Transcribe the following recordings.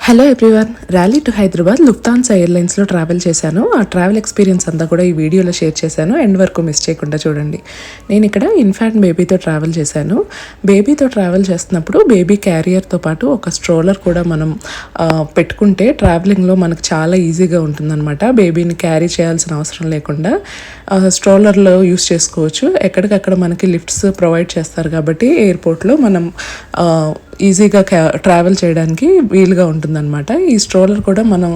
Hello everyone, Raleigh to Hyderabad Lufthansa ఎయిర్లైన్స్లో travel చేశాను. ఆ ట్రావెల్ ఎక్స్పీరియన్స్ అంతా కూడా ఈ వీడియోలో షేర్ చేశాను. ఎండ్ వరకు మిస్ చేయకుండా చూడండి. నేను ఇక్కడ ఇన్ఫాంట్ బేబీతో ట్రావెల్ చేశాను. బేబీతో ట్రావెల్ చేస్తున్నప్పుడు బేబీ క్యారియర్తో పాటు ఒక స్ట్రోలర్ కూడా మనం పెట్టుకుంటే ట్రావెలింగ్లో మనకు చాలా ఈజీగా ఉంటుందన్నమాట. బేబీని క్యారీ చేయాల్సిన అవసరం లేకుండా స్ట్రోలర్లో యూస్ చేసుకోవచ్చు. ఎక్కడికక్కడ మనకి లిఫ్ట్స్ ప్రొవైడ్ చేస్తారు కాబట్టి ఎయిర్పోర్ట్లో మనం ఈజీగా ట్రావెల్ చేయడానికి వీలుగా ఉంటుందన్నమాట. ఈ స్ట్రోలర్ కూడా మనం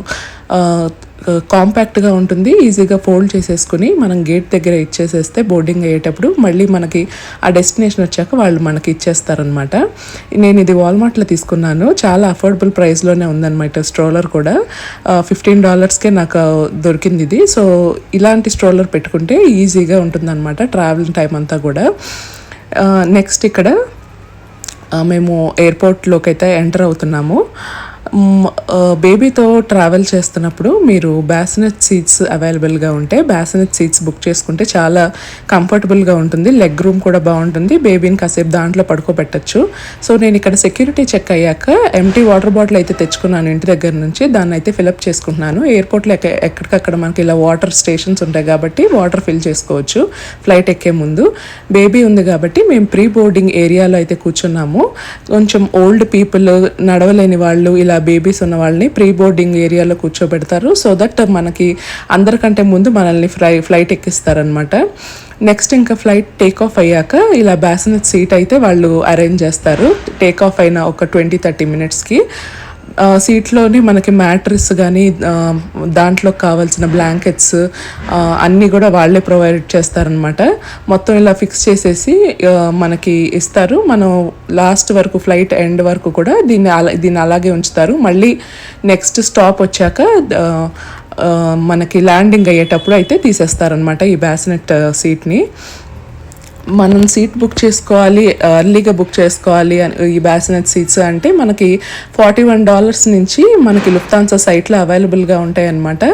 కాంపాక్ట్గా ఉంటుంది. ఈజీగా ఫోల్డ్ చేసేసుకుని మనం గేట్ దగ్గర ఇచ్చేసేస్తే బోర్డింగ్ అయ్యేటప్పుడు మళ్ళీ మనకి ఆ డెస్టినేషన్ వచ్చాక వాళ్ళు మనకి ఇచ్చేస్తారనమాట. నేను ఇది వాల్మార్ట్లో తీసుకున్నాను. చాలా అఫోర్డబుల్ ప్రైస్లోనే ఉందన్నమాట. స్ట్రోలర్ కూడా $15కే నాకు దొరికింది ఇది. సో ఇలాంటి స్ట్రోలర్ పెట్టుకుంటే ఈజీగా ఉంటుందన్నమాట ట్రావెలింగ్ టైం అంతా కూడా. నెక్స్ట్ ఇక్కడ మేము ఎయిర్పోర్ట్లోకి అయితే ఎంటర్ అవుతున్నాము. బేబీతో ట్రావెల్ చేస్తున్నప్పుడు మీరు బ్యాసినెట్ సీట్స్ అవైలబుల్గా ఉంటే బ్యాసినెట్ సీట్స్ బుక్ చేసుకుంటే చాలా కంఫర్టబుల్గా ఉంటుంది. లెగ్ రూమ్ కూడా బాగుంటుంది. బేబీని కాసేపు దాంట్లో పడుకోబెట్టచ్చు. సో నేను ఇక్కడ సెక్యూరిటీ చెక్ అయ్యాక ఎంటీ వాటర్ బాటిల్ అయితే తెచ్చుకున్నాను ఇంటి దగ్గర నుంచి. దాన్ని అయితే ఫిలప్ చేసుకుంటున్నాను. ఎయిర్పోర్ట్లో ఎక్కడికక్కడ మనకి ఇలా వాటర్ స్టేషన్స్ ఉంటాయి కాబట్టి వాటర్ ఫిల్ చేసుకోవచ్చు ఫ్లైట్ ఎక్కే ముందు. బేబీ ఉంది కాబట్టి మేము ప్రీ బోర్డింగ్ ఏరియాలో అయితే కూర్చున్నాము. కొంచెం ఓల్డ్ పీపుల్, నడవలేని వాళ్ళు, ఇలా బేబీస్ ఉన్న వాళ్ళని ప్రీ బోర్డింగ్ ఏరియాలో కూర్చోబెడతారు. సో దట్ మనకి అందరికంటే ముందు మనల్ని ఫ్లైట్ ఎక్కిస్తారనమాట. నెక్స్ట్ ఇంకా ఫ్లైట్ టేక్ ఆఫ్ అయ్యాక ఇలా బ్యాసినెట్ సీట్ అయితే వాళ్ళు అరేంజ్ చేస్తారు. టేక్ ఆఫ్ అయిన ఒక 20-30 మినిట్స్కి సీట్లోనే మనకి మ్యాట్రిస్ కానీ దాంట్లో కావాల్సిన బ్లాంకెట్స్ అన్నీ కూడా వాళ్ళే ప్రొవైడ్ చేస్తారనమాట. మొత్తం ఇలా ఫిక్స్ చేసేసి మనకి ఇస్తారు. మనం లాస్ట్ వరకు ఫ్లైట్ ఎండ్ వరకు కూడా దీన్ని అలాగే ఉంచుతారు. మళ్ళీ నెక్స్ట్ స్టాప్ వచ్చాక మనకి ల్యాండింగ్ అయ్యేటప్పుడు అయితే తీసేస్తారనమాట ఈ బ్యాసినెట్ సీట్ని. మనం సీట్ బుక్ చేసుకోవాలి, ఎర్లీగా బుక్ చేసుకోవాలి ఈ బ్యాసినెట్ సీట్స్ అంటే మనకి $41 నుంచి మనకి లుఫ్తాన్సా సైట్లో అవైలబుల్గా ఉంటాయి అన్నమాట.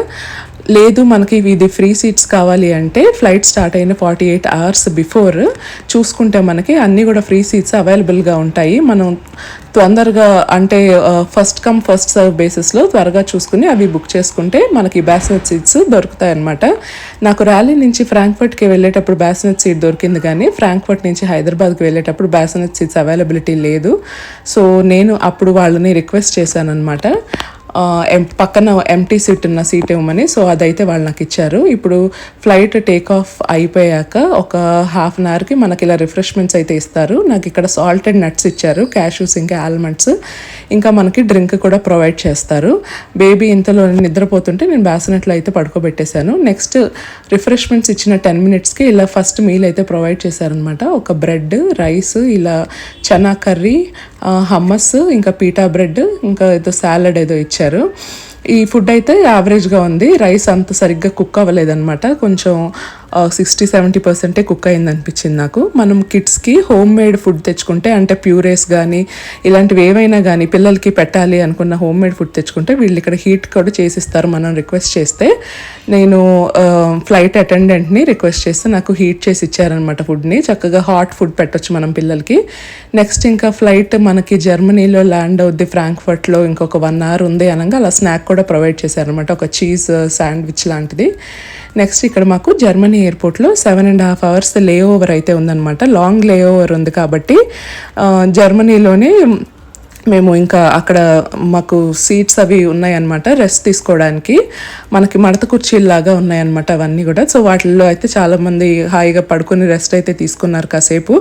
లేదు మనకి ఇది ఫ్రీ సీట్స్ కావాలి అంటే ఫ్లైట్ స్టార్ట్ అయిన 48 అవర్స్ బిఫోర్ చూసుకుంటే మనకి అన్నీ కూడా ఫ్రీ సీట్స్ అవైలబుల్గా ఉంటాయి. మనం తొందరగా అంటే ఫస్ట్ కమ్ ఫస్ట్ సర్వ్ బేసిస్లో త్వరగా చూసుకుని అవి బుక్ చేసుకుంటే మనకి బ్యాసినెట్ సీట్స్ దొరుకుతాయి అన్నమాట. నాకు ర్యాలీ నుంచి ఫ్రాంక్ఫర్ట్కి వెళ్ళేటప్పుడు బ్యాసినెట్ సీట్ దొరికింది, కానీ ఫ్రాంక్ఫర్ట్ నుంచి హైదరాబాద్కి వెళ్ళేటప్పుడు బ్యాసినెట్ సీట్స్ అవైలబిలిటీ లేదు. సో నేను అప్పుడు వాళ్ళని రిక్వెస్ట్ చేశాను అనమాట, పక్కన ఎంటీ సీట్ ఉన్న సీట్ ఇవ్వమని. సో అదైతే వాళ్ళు నాకు ఇచ్చారు. ఇప్పుడు ఫ్లైట్ టేక్ ఆఫ్ అయిపోయాక ఒక హాఫ్ అన్ అవర్కి మనకి ఇలా రిఫ్రెష్మెంట్స్ అయితే ఇస్తారు. నాకు ఇక్కడ సాల్టెడ్ నట్స్ ఇచ్చారు, క్యాష్యూస్, ఇంకా ఆల్మండ్స్, ఇంకా మనకి డ్రింక్ కూడా ప్రొవైడ్ చేస్తారు. బేబీ ఇంతలో నిద్రపోతుంటే నేను బ్యాసినెట్లో అయితే పడుకోబెట్టేశాను. నెక్స్ట్ రిఫ్రెష్మెంట్స్ ఇచ్చిన 10 మినిట్స్కి ఇలా ఫస్ట్ మీల్ అయితే ప్రొవైడ్ చేశారనమాట. ఒక బ్రెడ్, రైస్, ఇలా చనా కర్రీ, హమ్మస్, ఇంకా పీటా బ్రెడ్, ఇంకా ఏదో సాలడ్ ఏదో ఇచ్చారు. ఈ ఫుడ్ అయితే యావరేజ్గా ఉంది. రైస్ అంత సరిగ్గా కుక్ అవ్వలేదన్నమాట. కొంచెం 60-70% కుక్ అయింది అనిపించింది నాకు. మనం కిడ్స్కి హోమ్ మేడ్ ఫుడ్ తెచ్చుకుంటే, అంటే ప్యూరేస్ కానీ ఇలాంటివి ఏవైనా కానీ పిల్లలకి పెట్టాలి అనుకున్న హోమ్ మేడ్ ఫుడ్ తెచ్చుకుంటే వీళ్ళు ఇక్కడ హీట్ కూడా చేసిస్తారు మనం రిక్వెస్ట్ చేస్తే. నేను ఫ్లైట్ అటెండెంట్ని రిక్వెస్ట్ చేస్తే నాకు హీట్ చేసి ఇచ్చారనమాట ఫుడ్ని. చక్కగా హాట్ ఫుడ్ పెట్టచ్చు మనం పిల్లలకి. నెక్స్ట్ ఇంకా ఫ్లైట్ మనకి జర్మనీలో ల్యాండ్ అవుద్ది, ఫ్రాంక్ఫర్ట్లో ఇంకొక 1 అవర్ ఉంది అనగా అలా స్నాక్ కూడా ప్రొవైడ్ చేశారనమాట, ఒక చీజ్ శాండ్విచ్ లాంటిది. నెక్స్ట్ ఇక్కడ మాకు జర్మనీ ఎయిర్పోర్ట్లో 7.5 అవర్స్ లే ఓవర్ అయితే ఉందన్నమాట. లాంగ్ లే ఓవర్ ఉంది కాబట్టి జర్మనీలోనే మేము ఇంకా అక్కడ మాకు సీట్స్ అవి ఉన్నాయన్నమాట రెస్ట్ తీసుకోవడానికి. మనకి మడత కుర్చీలాగా ఉన్నాయన్నమాట అవన్నీ కూడా. సో వాటిల్లో అయితే చాలామంది హాయిగా పడుకొని రెస్ట్ అయితే తీసుకున్నారు కాసేపు.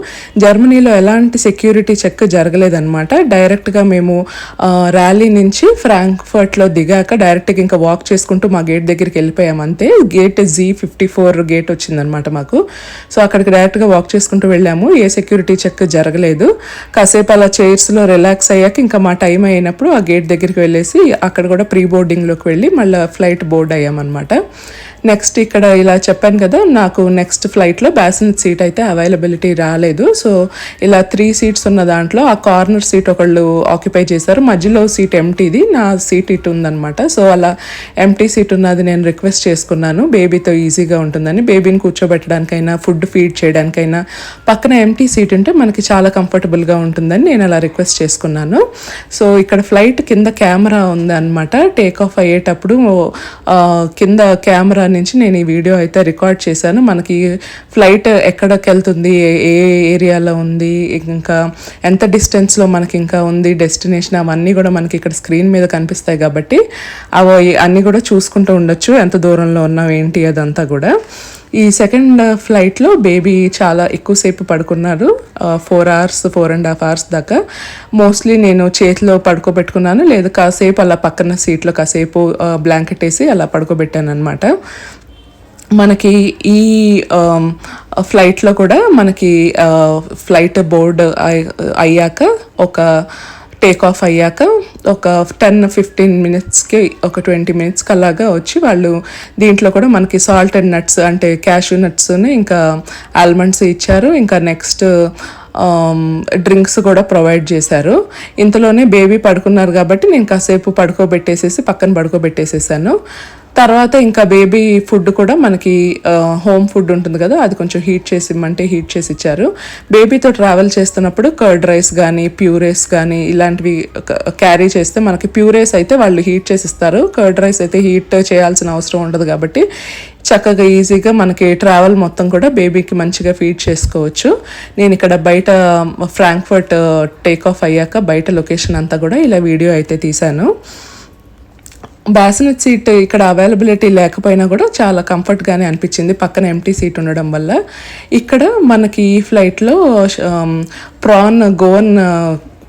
జర్మనీలో ఎలాంటి సెక్యూరిటీ చెక్ జరగలేదన్నమాట. డైరెక్ట్గా మేము ర్యాలీ నుంచి ఫ్రాంక్ఫర్ట్లో దిగాక డైరెక్ట్గా ఇంకా వాక్ చేసుకుంటూ మా గేట్ దగ్గరికి వెళ్ళిపోయాం అంతే. గేట్ G54 గేట్ వచ్చిందనమాట మాకు. సో అక్కడికి డైరెక్ట్గా వాక్ చేసుకుంటూ వెళ్ళాము. ఏ సెక్యూరిటీ చెక్ జరగలేదు. కాసేపు అలా చైర్స్లో రిలాక్స్ అయ్యాక ఇంకా మా టైం అయినప్పుడు ఆ గేట్ దగ్గరికి వెళ్ళేసి అక్కడ కూడా ప్రీ బోర్డింగ్లోకి వెళ్ళి మళ్ళీ ఫ్లైట్ బోర్డ్ అయ్యామన్నమాట. నెక్స్ట్ ఇక్కడ ఇలా చెప్పాను కదా, నాకు నెక్స్ట్ ఫ్లైట్లో బ్యాసినెట్ సీట్ అయితే అవైలబిలిటీ రాలేదు. సో ఇలా 3 సీట్స్ ఉన్న దాంట్లో ఆ కార్నర్ సీట్ ఒకళ్ళు ఆక్యుపై చేశారు, మధ్యలో సీట్ ఎంటీది, నా సీట్ ఇటు ఉందనమాట. సో అలా ఎంటీ సీట్ ఉన్నది నేను రిక్వెస్ట్ చేసుకున్నాను, బేబీతో ఈజీగా ఉంటుందని. బేబీని కూర్చోబెట్టడానికైనా ఫుడ్ ఫీడ్ చేయడానికైనా పక్కన ఎంటీ సీట్ ఉంటే మనకి చాలా కంఫర్టబుల్గా ఉంటుందని నేను అలా రిక్వెస్ట్ చేసుకున్నాను. సో ఇక్కడ ఫ్లైట్ కింద కెమెరా ఉందన్నమాట. టేక్ ఆఫ్ అయ్యేటప్పుడు కింద కెమెరా నుంచి నేను ఈ వీడియో అయితే రికార్డ్ చేశాను. మనకి ఫ్లైట్ ఎక్కడికి వెళ్తుంది, ఏ ఏరియాలో ఉంది, ఇంకా ఎంత డిస్టెన్స్లో మనకి ఇంకా ఉంది డెస్టినేషన్, అవన్నీ కూడా మనకి ఇక్కడ స్క్రీన్ మీద కనిపిస్తాయి కాబట్టి అవి అన్నీ కూడా చూసుకుంటూ ఉండొచ్చు, ఎంత దూరంలో ఉన్నాం ఏంటి అదంతా కూడా. ఈ సెకండ్ ఫ్లైట్లో బేబీ చాలా ఎక్కువసేపు పడుకున్నారు, 4 hours 4.5 hours దాకా. మోస్ట్లీ నేను చేతిలో పడుకోబెట్టుకున్నాను, లేదా కాసేపు అలా పక్కన సీట్లో కాసేపు బ్లాంకెట్ వేసి అలా పడుకోబెట్టాను అనమాట. మనకి ఈ ఫ్లైట్లో కూడా మనకి ఫ్లైట్ బోర్డ్ అయ్యాక ఒక టేక్ ఆఫ్ అయ్యాక ఒక 10-15 minutesకి ఒక 20 minutesకి అలాగా వచ్చి వాళ్ళు దీంట్లో కూడా మనకి సాల్టెడ్ నట్స్ అంటే క్యాష్యూ నట్స్ని ఇంకా ఆల్మండ్స్ ఇచ్చారు. ఇంకా నెక్స్ట్ డ్రింక్స్ కూడా ప్రొవైడ్ చేశారు. ఇంతలోనే బేబీ పడుకున్నారు కాబట్టి నేను కాసేపు పక్కన పడుకోబెట్టేసేసాను. తర్వాత ఇంకా బేబీ ఫుడ్ కూడా మనకి హోమ్ ఫుడ్ ఉంటుంది కదా, అది కొంచెం హీట్ చేసి ఇమ్మంటే హీట్ చేసి ఇచ్చారు. బేబీతో ట్రావెల్ చేస్తున్నప్పుడు కర్డ్ రైస్ కానీ ప్యూరేస్ కానీ ఇలాంటివి క్యారీ చేస్తే మనకి ప్యూరేస్ అయితే వాళ్ళు హీట్ చేసి ఇస్తారు, కర్డ్ రైస్ అయితే హీట్ చేయాల్సిన అవసరం ఉండదు కాబట్టి చక్కగా ఈజీగా మనకి ట్రావెల్ మొత్తం కూడా బేబీకి మంచిగా ఫీడ్ చేసుకోవచ్చు. నేను ఇక్కడ బయట ఫ్రాంక్ఫర్ట్ టేక్ ఆఫ్ అయ్యాక బయట లొకేషన్ అంతా కూడా ఇలా వీడియో అయితే తీశాను. బ్యాసినెట్ సీట్ ఇక్కడ అవైలబిలిటీ లేకపోయినా కూడా చాలా కంఫర్ట్గానే అనిపించింది, పక్కన ఎంటీ సీట్ ఉండడం వల్ల. ఇక్కడ మనకి ఈ ఫ్లైట్లో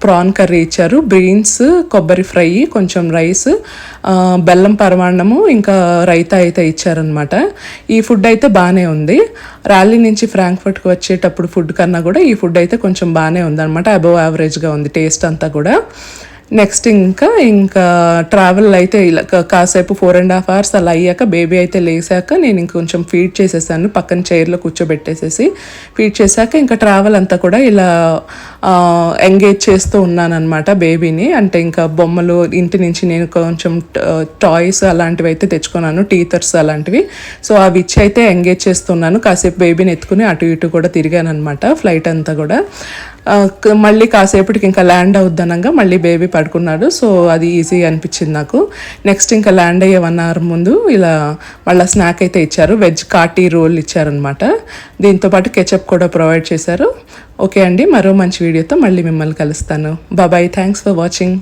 ప్రాన్ కర్రీ ఇచ్చారు, బీన్స్, కొబ్బరి ఫ్రై, కొంచెం రైస్, బెల్లం పరమాన్నము, ఇంకా రైతా అయితే ఇచ్చారనమాట. ఈ ఫుడ్ అయితే బాగానే ఉంది. ర్యాలీ నుంచి ఫ్రాంక్ఫర్ట్కి వచ్చేటప్పుడు ఫుడ్ కన్నా కూడా ఈ ఫుడ్ అయితే కొంచెం బాగానే ఉందన్నమాట, అబవ్ యావరేజ్గా ఉంది టేస్ట్ అంతా కూడా. నెక్స్ట్ ఇంకా ట్రావెల్ అయితే ఇలా కాసేపు 4.5 hours అలా అయ్యాక బేబీ అయితే లేసాక నేను ఇంకొంచెం ఫీడ్ చేసేసాను, పక్కన చైర్లో కూర్చోబెట్టేసేసి ఫీడ్ చేశాక ఇంకా ట్రావెల్ అంతా కూడా ఇలా ఎంగేజ్ చేస్తూ ఉన్నానన్నమాట బేబీని. అంటే ఇంకా బొమ్మలు ఇంటి నుంచి నేను కొంచెం టాయ్స్ అలాంటివి అయితే తెచ్చుకున్నాను, టీథర్స్ అలాంటివి. సో అవి ఇచ్చి అయితే ఎంగేజ్ చేస్తున్నాను. కాసేపు బేబీని ఎత్తుకుని అటు ఇటు కూడా తిరిగాను అనమాట ఫ్లైట్ అంతా కూడా. మళ్ళీ కాసేపటికి ఇంకా ల్యాండ్ అవుద్దనంగా మళ్ళీ బేబీ పడుకున్నాడు. సో అది ఈజీ అనిపించింది నాకు. నెక్స్ట్ ఇంకా ల్యాండ్ అయ్యే 1 hour ముందు ఇలా మళ్ళీ స్నాక్ అయితే ఇచ్చారు, వెజ్ కాటీ రోల్ ఇచ్చారనమాట. దీంతోపాటు కెచప్ కూడా ప్రొవైడ్ చేశారు. ఓకే అండి, మరో మంచి వీడియోతో మళ్ళీ మిమ్మల్ని కలుస్తాను. Bye, thanks for watching.